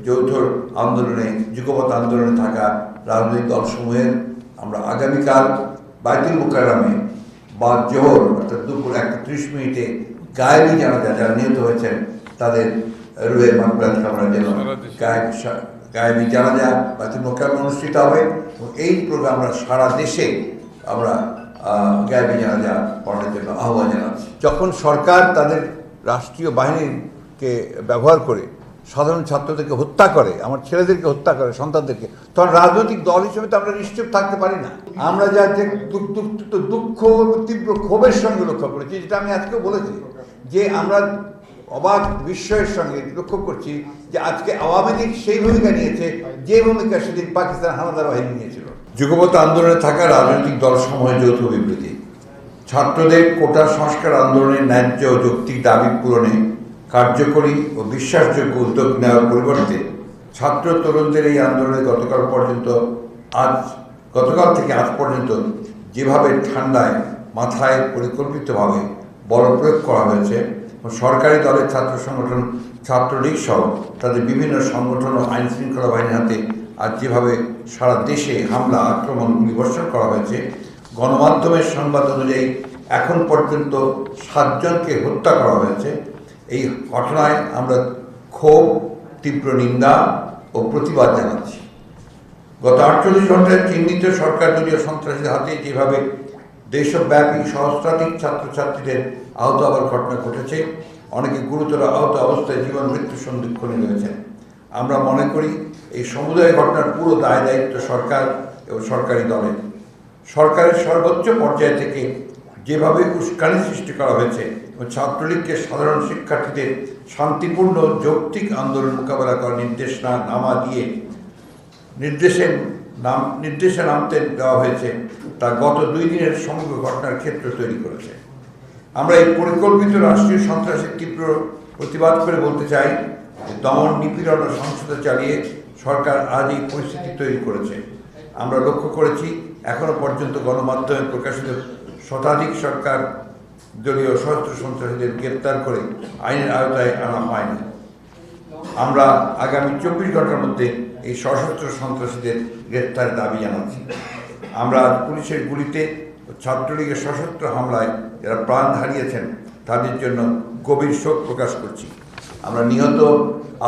যৌথ আন্দোলনে যুগপৎ আন্দোলনে থাকা রাজনৈতিক দলসমূহের আমরা আগামীকাল বাইতুল মোকাররমে বা জোহর অর্থাৎ দুপুর 1:30 গায়েবী জানাজা যারা নিহত হয়েছেন তাদের রুহের মাগফিরাত কামনার জন্য গায়েবী জানাজা বাইতুল মোকাররমে অনুষ্ঠিত হবে এবং এই প্রোগ্রাম আমরা সারা দেশে আমরা গায়েবী জানাজা পড়ানোর জন্য আহ্বান জানাচ্ছি। যখন সরকার তাদের রাষ্ট্রীয় বাহিনীকে ব্যবহার করে সাধারণ ছাত্রদেরকে হত্যা করে, আমার ছেলেদেরকে হত্যা করে, সন্তানদেরকে, তখন রাজনৈতিক দল হিসেবে তো আমরা নিশ্চুপ থাকতে পারি না। আমরা যা যে দুঃখ তীব্র ক্ষোভের সঙ্গে লক্ষ্য করেছি, যেটা আমি আজকেও বলেছি যে আমরা অবাক বিস্ময়ের সঙ্গে লক্ষ্য করছি যে আজকে আওয়ামী লীগ সেই ভূমিকা নিয়েছে যে ভূমিকা সেদিন পাকিস্তান হানাদার বাহিনী নিয়েছিল। যুগপৎ আন্দোলনে থাকা রাজনৈতিক দলসমূহের যৌথ বিবৃতি ছাত্রদের কোটা সংস্কার আন্দোলনের ন্যায্য ও যৌক্তিক দাবি পূরণে কার্যকরী ও বিশ্বাসযোগ্য উদ্যোগ নেওয়ার পরিবর্তে ছাত্র তরুণদের এই আন্দোলনে গতকাল থেকে আজ পর্যন্ত যেভাবে ঠান্ডায় মাথায় পরিকল্পিতভাবে বল প্রয়োগ করা হয়েছে, সরকারি দলের ছাত্র সংগঠন ছাত্রলীগ সহ তাদের বিভিন্ন সংগঠন ও আইন শৃঙ্খলা বাহিনীর হাতে আজ যেভাবে সারা দেশে হামলা, আক্রমণ, গুলিবর্ষণ করা হয়েছে, গণমাধ্যমের সংবাদ অনুযায়ী এখন পর্যন্ত 7 জনকে হত্যা করা হয়েছে, এই ঘটনায় আমরা ক্ষোভ, তীব্র নিন্দা ও প্রতিবাদ জানাচ্ছি। গত 48 ঘন্টায় চিহ্নিত সরকার দলীয় সন্ত্রাসীদের হাতে যেভাবে দেশব্যাপী সহস্রাধিক ছাত্রছাত্রীদের আহত হওয়ার ঘটনা ঘটেছে, অনেকে গুরুতর আহত অবস্থায় জীবন মৃত্যু সন্ধিক্ষণে রয়েছেন, আমরা মনে করি এই সমুদায় ঘটনার পুরো দায় দায়িত্ব সরকার এবং সরকারি দলের। সরকারের সর্বোচ্চ পর্যায় থেকে যেভাবে উস্কানি সৃষ্টি করা হয়েছে এবং ছাত্রলীগকে সাধারণ শিক্ষার্থীদের শান্তিপূর্ণ যৌক্তিক আন্দোলন মোকাবেলা করার নির্দেশনামা দিয়ে নির্দেশে নামতে দেওয়া হয়েছে, তা গত 2 দিনের সমগ্র ঘটনার ক্ষেত্র তৈরি করেছে। আমরা এই পরিকল্পিত রাষ্ট্রীয় সন্ত্রাসের তীব্র প্রতিবাদ করে বলতে চাই যে দমন, নিপীড়ন ও সহিংসতা চালিয়ে সরকার আজ এই পরিস্থিতি তৈরি করেছে। আমরা লক্ষ্য করেছি এখনো পর্যন্ত গণমাধ্যমে প্রকাশিত শতাধিক সরকার দলীয় সশস্ত্র সন্ত্রাসীদের গ্রেপ্তার করে আইনের আওতায় আনা হয়নি। আমরা আগামী 24 ঘন্টার মধ্যে এই সশস্ত্র সন্ত্রাসীদের গ্রেপ্তারের দাবি জানাচ্ছি। আমরা পুলিশের গুলিতে ছাত্রলীগের সশস্ত্র হামলায় যারা প্রাণ হারিয়েছেন তাদের জন্য গভীর শোক প্রকাশ করছি। আমরা নিহত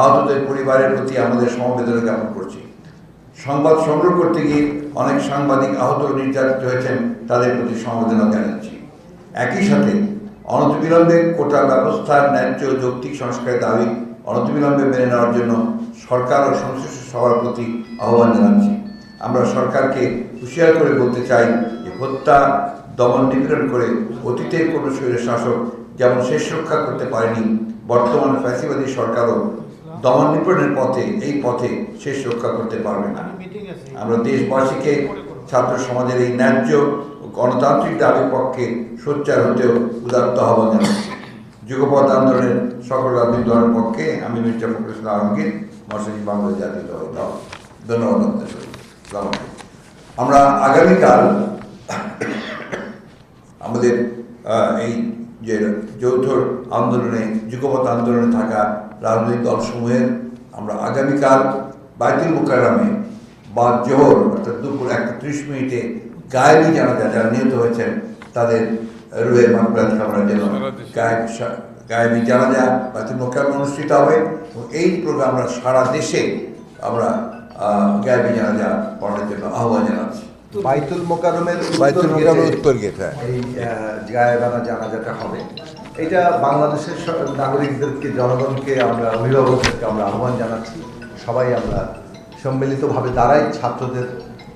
আহতদের পরিবারের প্রতি আমাদের সমবেদনা জ্ঞাপন করছি। সংবাদ সংগ্রহ করতে গিয়ে অনেক সাংবাদিক আহত ও নির্যাতিত হয়েছেন, তাদের প্রতি সমবেদনা জানাচ্ছি। একই সাথে অনতিবিলম্বে কোটা ব্যবস্থার ন্যায্য যৌক্তিক সংস্কারের দাবি অনতিবিলম্বে মেনে নেওয়ার জন্য সরকার ও সংশ্লিষ্ট সবার প্রতি আহ্বান জানাচ্ছি। আমরা সরকারকে হুঁশিয়ার করে বলতে চাই যে হত্যা, দমন, নিপীড়ন করে অতীতের কোনো শৈরের শাসক যেমন শেষ রক্ষা করতে পারেনি, বর্তমান ফ্যাসিবাদী সরকারও দমন নিপীড়নের এই পথে শেষ রক্ষা করতে পারবে না। আমরা দেশবাসীকে ছাত্র সমাজের এই ন্যায্য ও গণতান্ত্রিক দাবির পক্ষে সোচ্চার হতেও উদাত্ত আহ্বান জানাচ্ছি। যুগপৎ আন্দোলনের সকল রাজনৈতিক দলের পক্ষে আমি মির্জা ফখরুল ইসলাম আলমগীর, মহাসচিব বাংলাদেশ জাতীয় দল। ধন্যবাদ। আমরা আগামীকাল আমাদের এই যে যৌথ আন্দোলনে যুগপৎ আন্দোলনে থাকা রাজনৈতিক দলসমূহের আমরা আগামীকাল বাইতুল মোকাররমে বা জোহর অর্থাৎ দুপুর 1:30 গায়েবী জানাজা যারা নিহত হয়েছেন তাদের রুহের মাগফিরাত কামনার জন্য গায়েবী জানাজা বাইতুল মোকাররমে অনুষ্ঠিত হবে এবং এই প্রোগ্রাম আমরা সারা দেশে আমরা গায়েবী জানাজা পড়ানোর জন্য আহ্বান জানাচ্ছি। বাইতুল মোকাররমের উত্তর গেট, এই গায়েবানা জানাজাটা হবে, এটা বাংলাদেশের নাগরিকদেরকে, জনগণকে, আমরা অভিভাবকদেরকে আমরা আহ্বান জানাচ্ছি। সবাই আমরা সম্মিলিতভাবে দাঁড়াই ছাত্রদের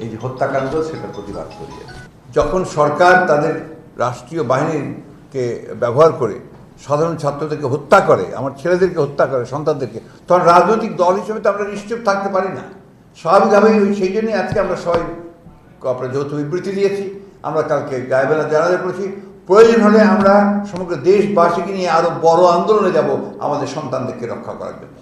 এই যে হত্যাকাণ্ড সেটা প্রতিবাদ করি। যখন সরকার তাদের রাষ্ট্রীয় বাহিনীকে ব্যবহার করে সাধারণ ছাত্রদেরকে হত্যা করে, আমার ছেলেদেরকে হত্যা করে, সন্তানদেরকে, তখন রাজনৈতিক দল হিসেবে তো আমরা নিশ্চুপ থাকতে পারি না। স্বাভাবিকভাবেই সেই জন্যই আজকে আমরা সবাই যৌথ বিবৃতি দিয়েছি। আমরা কালকে গায়েবানা জানাজা করেছি। প্রয়োজন হলে আমরা সমগ্র দেশবাসীকে নিয়ে আরও বড় আন্দোলনে যাব আমাদের সন্তানদেরকে রক্ষা করার জন্য।